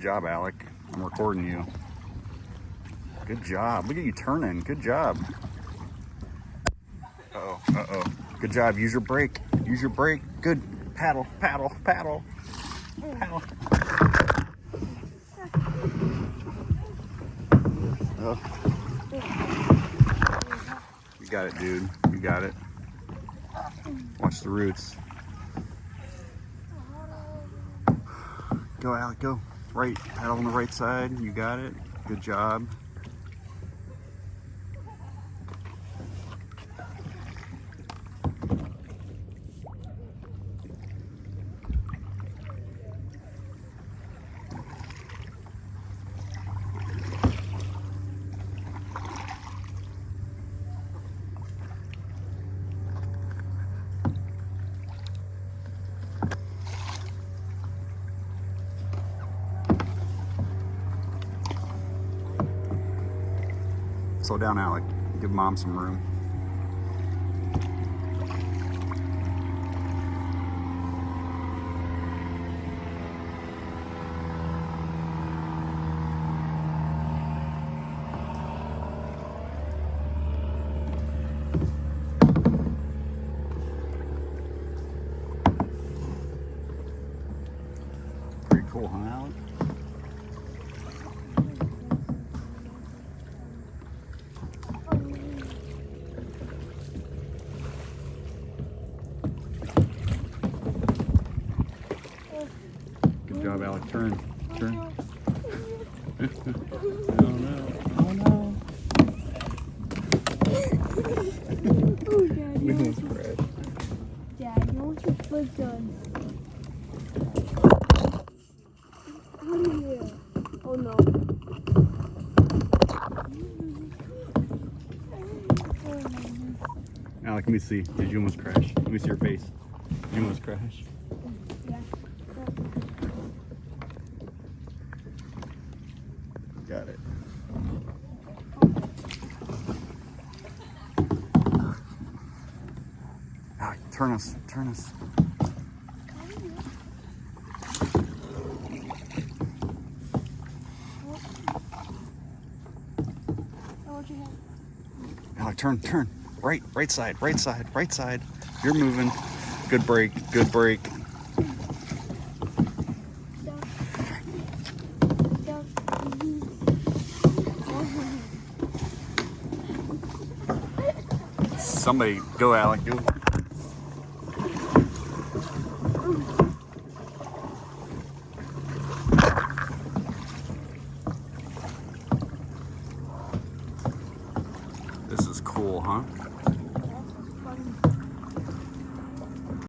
job, Alec. I'm recording you. Good job. Look at you turning. Good job. Uh-oh, uh-oh. Good job. Use your brake. Use your brake. Good. Paddle, paddle, paddle. Paddle. Oh. You got it, dude. You got it. Watch the roots. Go, Alec, go. Right. Paddle on the right side. You got it. Good job. Slow down, Alec. Give Mom some room. Pretty cool, huh, Alec? Good job, Alec. Turn. Turn. Oh no. Oh no. Oh, Dad, We almost crashed. Dad, you know what your foot does? Oh, yeah. Oh, no. Alec, let me see. Did you almost crash? Let me see your face. Did you almost crash? Yeah. Got it. Alec, turn us. Turn us. Alec, turn, turn. Right, right side, right side, right side. You're moving. Good break, good break. Somebody, go, Alec, go. This is cool, huh?